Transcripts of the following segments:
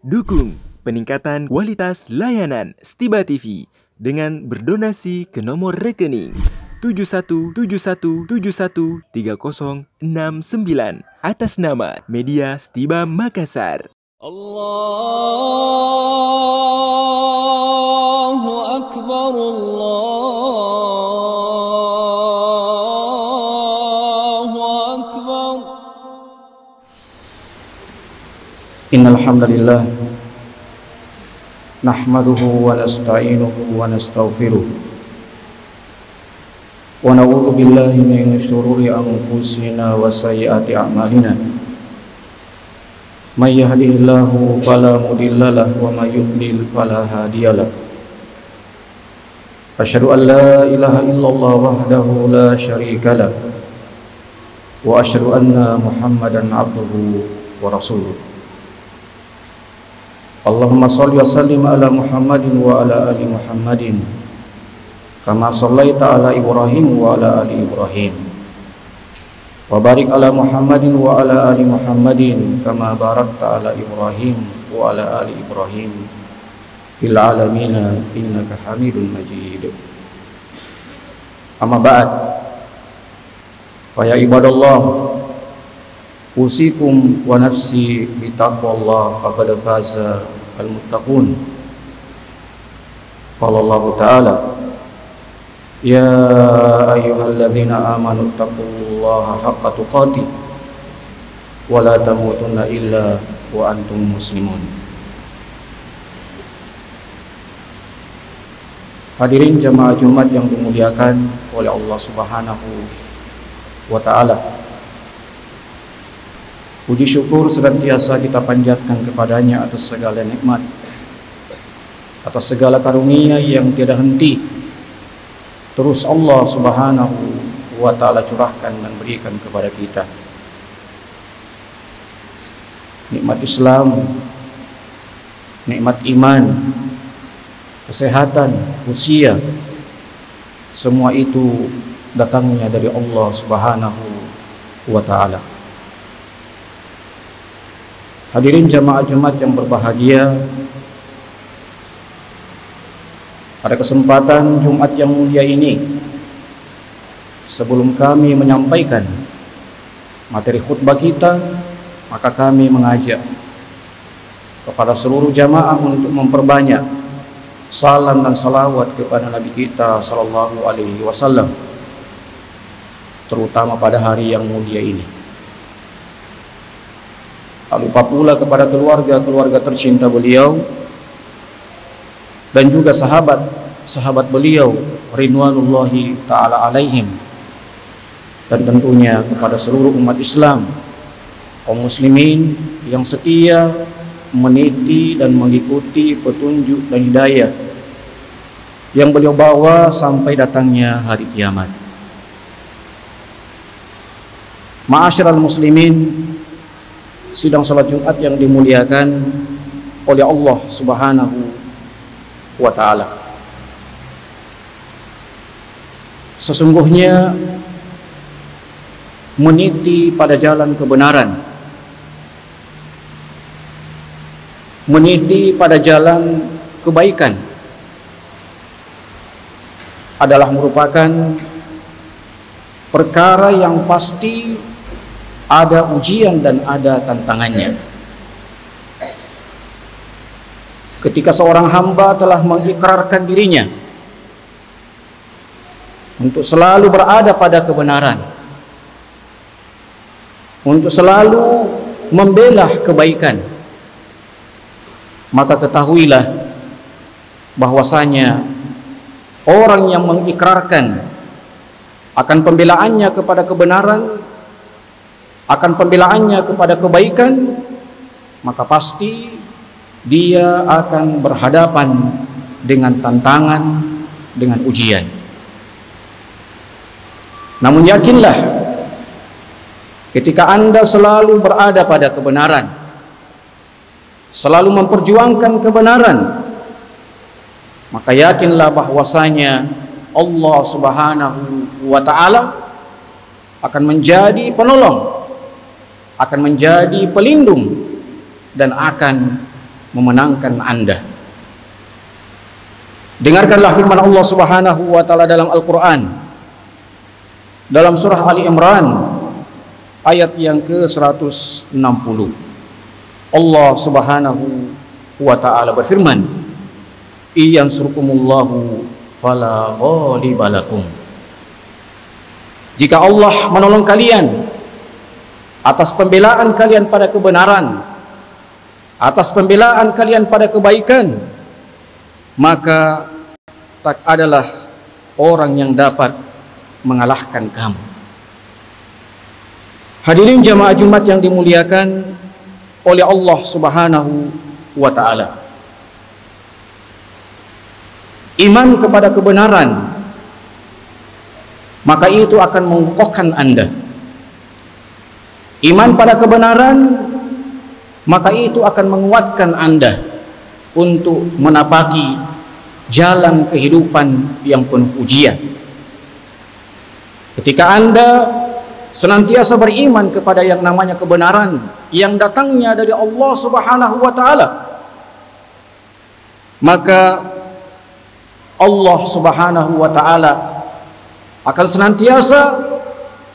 Dukung peningkatan kualitas layanan Stiba TV dengan berdonasi ke nomor rekening 7171713069 atas nama Media Stiba Makassar. Allahu Akbar, Allahu Akbar. Innal hamdalillah nahmaduhu wa nasta'inuhu wa nastaghfiruh wa na'udzu billahi min shururi anfusina wa sayyiati a'malina. May yahdihillahu fala mudhillalah wa may yudlil fala hadiyalah. Asyhadu an la ilaha illallah wahdahu la syarikalah wa asyhadu anna Muhammadan abduhu wa rasuluh. Allahumma shalli wa sallim ala Muhammadin wa ala ali Muhammadin kama shallaita ala Ibrahim wa ala ali Ibrahim wa barik ala Muhammadin wa ala ali Muhammadin kama barakta ala Ibrahim wa ala ali Ibrahim fil alamin innaka Hamidum Majid. Amma ba'd, fa ya ibadallah, usikum wa nafsi bitaqwallah faqad faza al-muttaqun. Qala Allah Ta'ala, ya ayyuhalladzina amanu taqullaha haqqa tuqatih wa la tamutunna illa wa antum muslimun. Hadirin jamaah Jumat yang dimuliakan oleh Allah Subhanahu wa Ta'ala, puji syukur senantiasa kita panjatkan kepadanya atas segala nikmat, atas segala karunia yang tiada henti terus Allah Subhanahu wa Ta'ala curahkan dan berikan kepada kita. Nikmat Islam, nikmat iman, kesehatan, usia, semua itu datangnya dari Allah Subhanahu wa Ta'ala. Hadirin jamaah Jumat yang berbahagia, pada kesempatan Jumat yang mulia ini, sebelum kami menyampaikan materi khutbah kita, maka kami mengajak kepada seluruh jamaah untuk memperbanyak salam dan salawat kepada Nabi kita Sallallahu Alaihi Wasallam, terutama pada hari yang mulia ini. Tak lupa pula kepada keluarga tercinta beliau dan juga sahabat beliau ridwanullahi ta'ala alaihim, dan tentunya kepada seluruh umat Islam, kaum muslimin yang setia meniti dan mengikuti petunjuk dan hidayah yang beliau bawa sampai datangnya hari kiamat. Ma'asyiral muslimin, sidang salat Jumat yang dimuliakan oleh Allah Subhanahu wa Ta'ala, sesungguhnya meniti pada jalan kebenaran, meniti pada jalan kebaikan adalah merupakan perkara yang pasti ada ujian dan ada tantangannya. Ketika seorang hamba telah mengikrarkan dirinya untuk selalu berada pada kebenaran, untuk selalu membela kebaikan, maka ketahuilah bahwasanya orang yang mengikrarkan akan pembelaannya kepada kebenaran, akan pembelaannya kepada kebaikan, maka pasti dia akan berhadapan dengan tantangan, dengan ujian. Namun yakinlah, ketika Anda selalu berada pada kebenaran, selalu memperjuangkan kebenaran, maka yakinlah bahwasanya Allah Subhanahu wa Ta'ala akan menjadi penolong, akan menjadi pelindung, dan akan memenangkan Anda. Dengarkanlah firman Allah Subhanahu wa taala dalam Al-Qur'an, dalam surah Ali Imran ayat yang ke-160. Allah Subhanahu wa taala berfirman, "Iyansurkumullahu fala ghaliba lakum." Jika Allah menolong kalian atas pembelaan kalian pada kebenaran, atas pembelaan kalian pada kebaikan, maka tak adalah orang yang dapat mengalahkan kamu. Hadirin jamaah Jumat yang dimuliakan oleh Allah Subhanahu wa taala, iman kepada kebenaran maka itu akan mengokohkan Anda. Iman pada kebenaran maka itu akan menguatkan Anda untuk menapaki jalan kehidupan yang penuh ujian. Ketika Anda senantiasa beriman kepada yang namanya kebenaran yang datangnya dari Allah Subhanahu wa taala, maka Allah Subhanahu wa taala akan senantiasa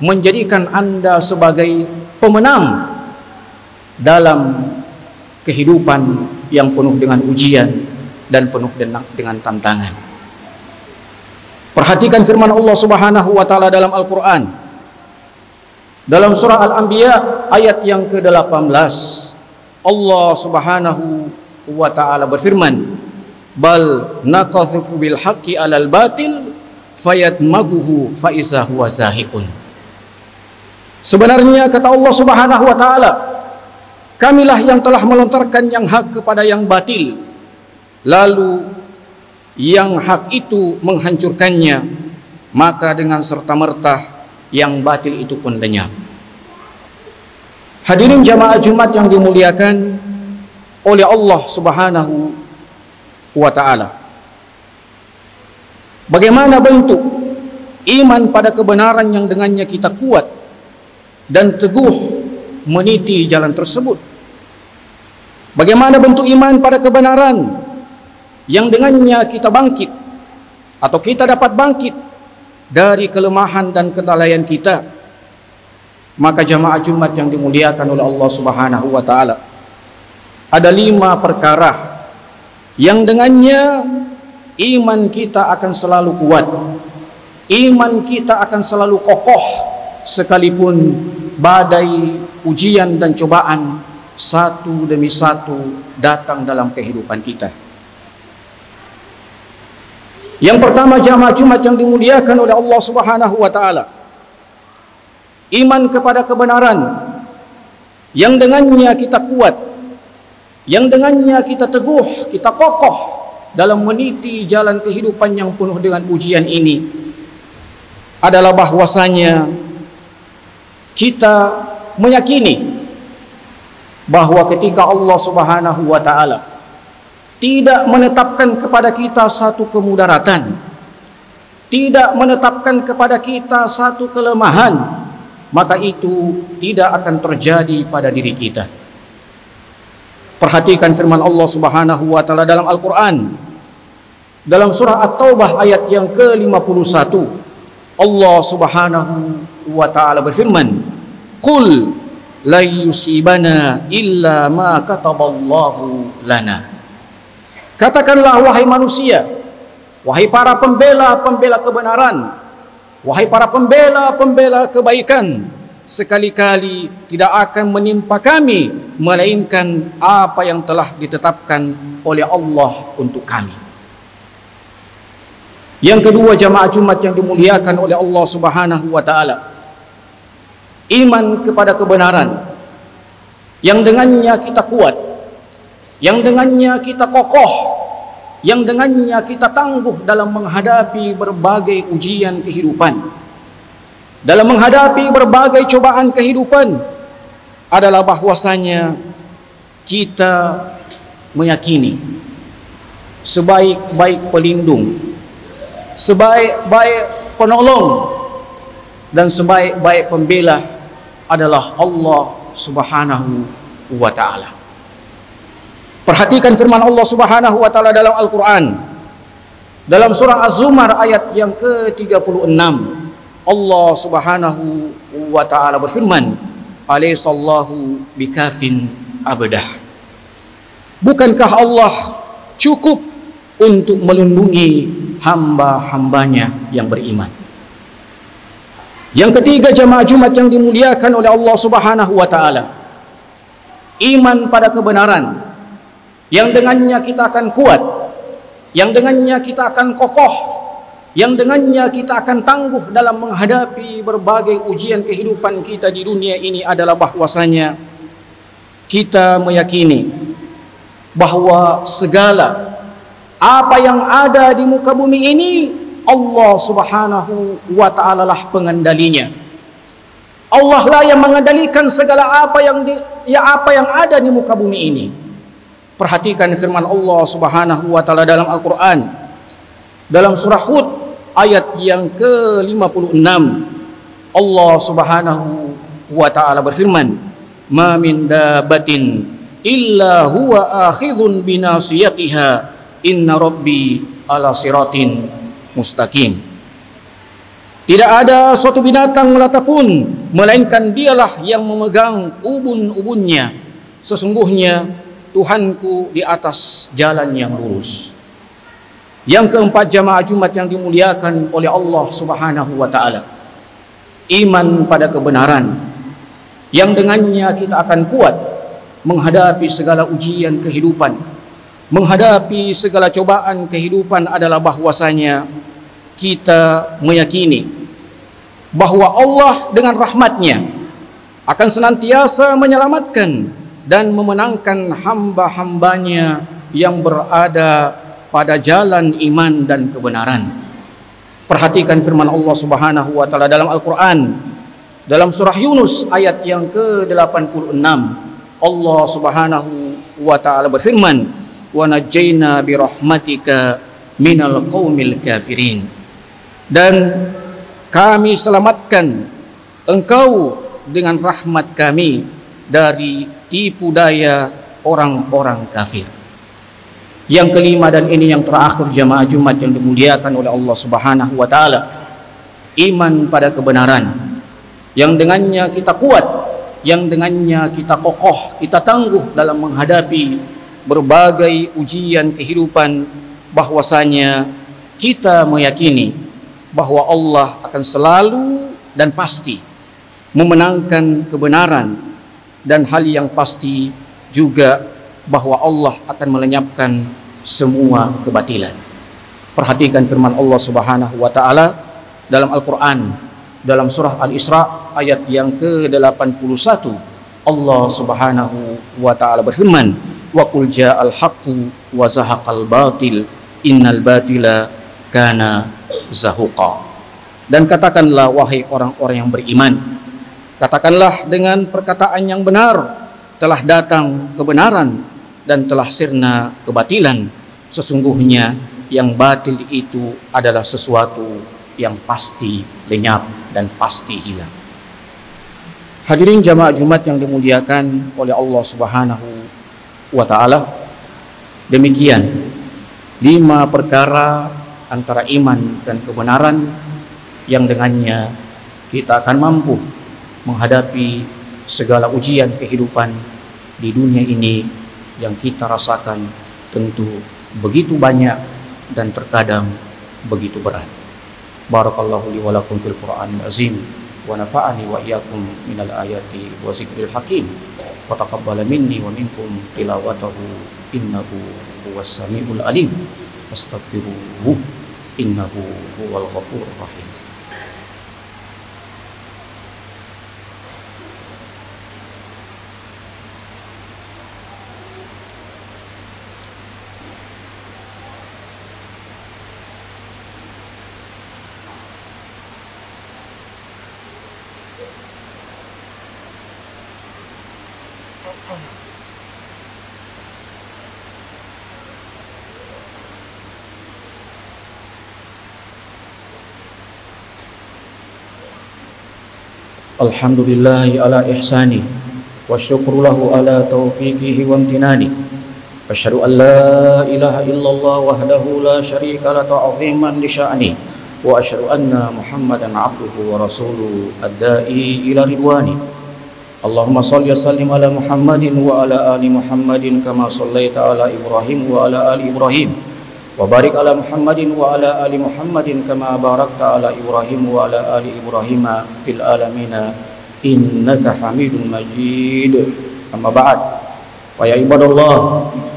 menjadikan Anda sebagai pemenang dalam kehidupan yang penuh dengan ujian dan penuh dengan tantangan. Perhatikan firman Allah Subhanahu wa taala dalam Al-Qur'an, dalam surah Al-Anbiya ayat yang ke-18. Allah Subhanahu wa taala berfirman, "Bal naqadhifu bil haqqi 'alal batil fayadmaghuhu fa iza huwa zahiqun." Sebenarnya kata Allah Subhanahu wa taala, kamilah yang telah melontarkan yang hak kepada yang batil, lalu yang hak itu menghancurkannya, maka dengan serta-merta yang batil itu pun lenyap. Hadirin jamaah Jumat yang dimuliakan oleh Allah Subhanahu wa taala, bagaimana bentuk iman pada kebenaran yang dengannya kita kuat dan teguh meniti jalan tersebut? Bagaimana bentuk iman pada kebenaran yang dengannya kita bangkit atau kita dapat bangkit dari kelemahan dan kelalaian kita? Maka jamaah Jumat yang dimuliakan oleh Allah Subhanahu wa taala, ada 5 perkara yang dengannya iman kita akan selalu kuat, iman kita akan selalu kokoh sekalipun badai, ujian dan cobaan satu demi satu datang dalam kehidupan kita. Yang pertama jamaah Jumat yang dimuliakan oleh Allah Subhanahu wa taala, iman kepada kebenaran yang dengannya kita kuat, yang dengannya kita teguh, kita kokoh dalam meniti jalan kehidupan yang penuh dengan ujian ini, adalah bahwasanya kita meyakini bahwa ketika Allah Subhanahu wa taala tidak menetapkan kepada kita satu kemudaratan, tidak menetapkan kepada kita satu kelemahan, maka itu tidak akan terjadi pada diri kita. Perhatikan firman Allah Subhanahu wa taala dalam Al-Qur'an, dalam surah At-Taubah ayat yang ke-51. Allah Subhanahu wa taala berfirman, "Qul la yusibana illa ma kataballahu lana." Katakanlah wahai manusia, wahai para pembela-pembela kebenaran, wahai para pembela-pembela kebaikan, sekali-kali tidak akan menimpa kami melainkan apa yang telah ditetapkan oleh Allah untuk kami. Yang kedua jamaah Jumat yang dimuliakan oleh Allah Subhanahu wa taala, iman kepada kebenaran yang dengannya kita kuat, yang dengannya kita kokoh, yang dengannya kita tangguh dalam menghadapi berbagai ujian kehidupan, dalam menghadapi berbagai cobaan kehidupan, adalah bahwasanya kita meyakini sebaik-baik pelindung, sebaik-baik penolong, dan sebaik-baik pembela adalah Allah Subhanahu wa ta'ala. Perhatikan firman Allah Subhanahu wa taala dalam Al-Qur'an. Dalam surah Az-Zumar ayat yang ke-36, Allah Subhanahu wa taala berfirman, "Alaihissallahu bikafin abdah." Bukankah Allah cukup untuk melindungi hamba-hambanya yang beriman? Yang ketiga, jamaah Jumat yang dimuliakan oleh Allah Subhanahu wa taala, iman pada kebenaran yang dengannya kita akan kuat, yang dengannya kita akan kokoh, yang dengannya kita akan tangguh dalam menghadapi berbagai ujian kehidupan kita di dunia ini adalah bahwasanya kita meyakini bahwa segala apa yang ada di muka bumi ini Allah Subhanahu wa taala lah pengendalinya. Allah lah yang mengendalikan segala apa yang ada di muka bumi ini. Perhatikan firman Allah Subhanahu wa taala dalam Al-Qur'an. Dalam surah Hud ayat yang ke-56, Allah Subhanahu wa taala berfirman, "Ma min dabatin illa huwa akhidhun binasiyatiha, inna rabbi ala siratin mustaqim." Tidak ada suatu binatang melata pun melainkan dialah yang memegang ubun-ubunnya. Sesungguhnya Tuhanku di atas jalan yang lurus. Yang keempat, jamaah Jumat yang dimuliakan oleh Allah Subhanahu wa taala, iman pada kebenaran yang dengannya kita akan kuat menghadapi segala ujian kehidupan, menghadapi segala cobaan kehidupan adalah bahwasanya kita meyakini bahwa Allah dengan rahmatnya akan senantiasa menyelamatkan dan memenangkan hamba-hambanya yang berada pada jalan iman dan kebenaran. Perhatikan firman Allah Subhanahu wa taala dalam Al-Qur'an. Dalam surah Yunus ayat yang ke-86, Allah Subhanahu wa taala berfirman, "Wa najjayna bi rahmatika minal qaumil kafirin." Dan kami selamatkan engkau dengan rahmat kami dari tipu daya orang-orang kafir. Yang kelima dan ini yang terakhir, jamaah Jumat yang dimuliakan oleh Allah Subhanahu wa taala, iman pada kebenaran yang dengannya kita kuat, yang dengannya kita kokoh, kita tangguh dalam menghadapi berbagai ujian kehidupan, bahwasanya kita meyakini bahwa Allah akan selalu dan pasti memenangkan kebenaran, dan hal yang pasti juga bahwa Allah akan melenyapkan semua kebatilan. Perhatikan firman Allah Subhanahu wa taala dalam Al-Qur'an, dalam surah Al-Isra ayat yang ke-81, Allah Subhanahu wa taala berfirman, "Wa qul ja'al haqqu wa zahaqal batil, innal batila kana zahuqa." Dan katakanlah wahai orang-orang yang beriman, katakanlah dengan perkataan yang benar, telah datang kebenaran dan telah sirna kebatilan. Sesungguhnya yang batil itu adalah sesuatu yang pasti lenyap dan pasti hilang. Hadirin jamaah Jumat yang dimuliakan oleh Allah Subhanahu wa taala, demikian 5 perkara antara iman dan kebenaran yang dengannya kita akan mampu menghadapi segala ujian kehidupan di dunia ini yang kita rasakan tentu begitu banyak dan terkadang begitu berat. Barakallahu li wa lakum fil Qur'anil azim wa nafa'ani wa iyyakum minal ayati wa zikril hakim wa taqabbala minni wa minkum tilawatahu innahu huwas samiul alim fastaghfiruhu innahu huwal ghafurur rahim. Alhamdulillahi ala ihsani wa syukru lahu ala taufiqihi wa amtinani أشهد أن لا إله إلا الله وحده لا شريك له تعظيما لشأنه وأشهد أن محمدا عبده ورسوله الداعي إلى رضوانه اللهم صل وسلم على محمد وعلى آل محمد كما صليت على إبراهيم وعلى آل إبراهيم وبارك على محمد وعلى آل محمد كما باركت على إبراهيم وعلى آل إبراهيم في العالمين إنك حميد مجيد أما بعد فيا عباد الله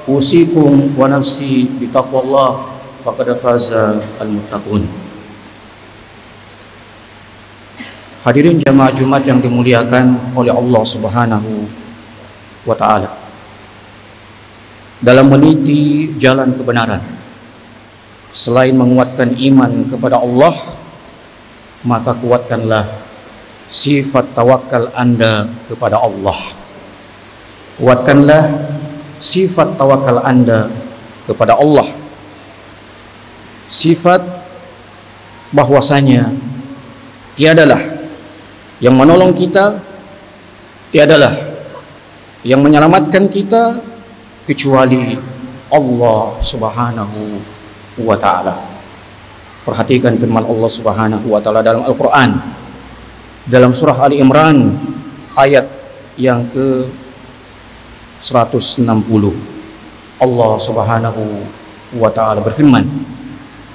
أوصيكم ونفسي بتقوى الله فقد فاز المتقون. Hadirin jamaah Jumat yang dimuliakan oleh Allah Subhanahu wa Ta'ala, dalam meniti jalan kebenaran, selain menguatkan iman kepada Allah, maka kuatkanlah sifat tawakal Anda kepada Allah. Kuatkanlah sifat tawakal Anda kepada Allah. Sifat bahwasanya tiadalah yang menolong kita, tiadalah yang menyelamatkan kita kecuali Allah Subhanahu wa Ta'ala. Perhatikan firman Allah Subhanahu wa Ta'ala dalam Al-Quran, dalam surah Ali Imran ayat yang ke 160. Allah Subhanahu wa Ta'ala berfirman,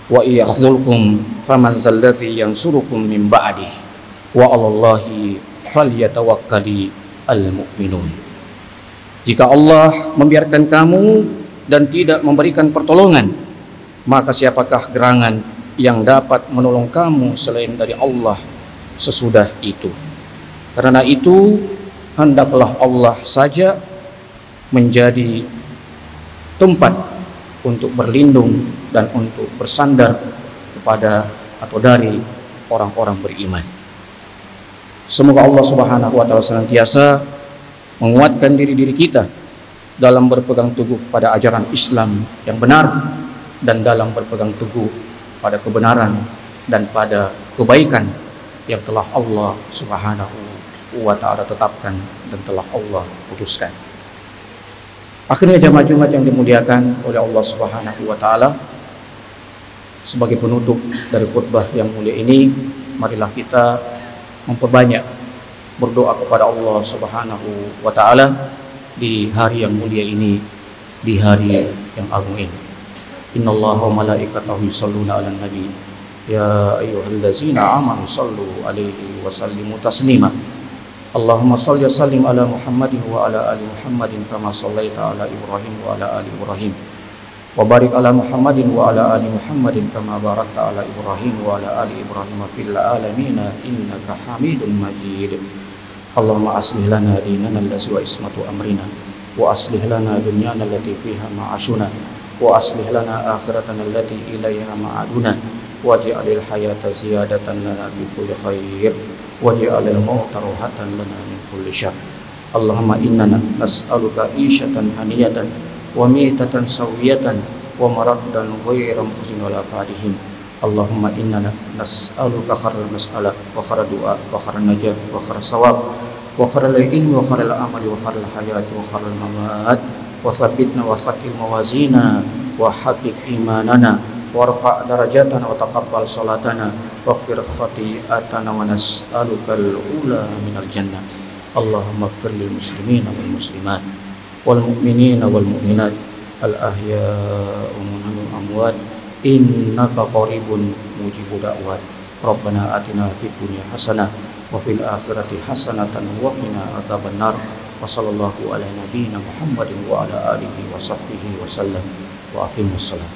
wa yakhzulkum faman zalladzi yansurukum min ba'dihi wa 'alallahi falyatawakkali al-mu'minun. Jika Allah membiarkan kamu dan tidak memberikan pertolongan, maka siapakah gerangan yang dapat menolong kamu selain dari Allah sesudah itu? Karena itu hendaklah Allah saja menjadi tempat untuk berlindung dan untuk bersandar kepada atau dari orang-orang beriman. Semoga Allah Subhanahu wa Ta'ala senantiasa menguatkan diri-diri kita dalam berpegang teguh pada ajaran Islam yang benar dan dalam berpegang teguh pada kebenaran dan pada kebaikan yang telah Allah Subhanahu wa Ta'ala tetapkan dan telah Allah putuskan. Akhirnya jamaah Jumat yang dimuliakan oleh Allah Subhanahu wa Ta'ala, sebagai penutup dari khutbah yang mulia ini, marilah kita memperbanyak berdoa kepada Allah Subhanahu wa Ta'ala di hari yang mulia ini, di hari yang agung ini. Innallaha wa malaikatahu yusholluna 'alan nabi ya ayyuhallazina amanu shallu 'alaihi wa sallimu taslima. Allahumma shalli wa sallim ala Muhammadin wa ala ali Muhammadin kama shallaita ala Ibrahim wa ala ali Ibrahim wa barik ala Muhammadin wa ala ali Muhammadin kama barakta ala Ibrahim wa ala ali Ibrahim fil alamin innaka Hamidum Majid. Allahumma aslih lana dinana allazi wa ismatu amrina wa aslih lana dunyana allati fiha ma'ashuna wa aslih lana akhiratana allati ilaiha ma'aduna waj'alil hayata ziyadatan lana fi kulli khair waj'alil mauta rahatan lana min kulli syarr. Allahumma innana nas'aluka ishatan haniyatan wa mitatan sawiyatan wa maraddan ghaira mukhzin wala fadihim. Allahumma innana nas'aluka khairal mas'alah wa khairal du'a wa khairal najah wa khairal sawab wa khairal ilmi wa khairal amali wa khairal hayat wa khairal mamat wa tsabbitna wa thaqil mawazina wa haqiq imanana warfa' darajatana wa taqabbal salatana waghfir khati'atana wa nas'aluka al-ula minal jannah. Allahumma ighfir lil muslimina wal muslimat wal mu'minina wal mu'minat al ahya'u minhum amwat innaka qaribun mujibud da'wat. Rabbana atina fid dunya hasanah wa fil akhirati hasanatan wa qina adzabannar. Wa sallallahu ala nabiyyina Muhammadin wa ala alihi wa sahbihi wa sallam wa aqimus salat.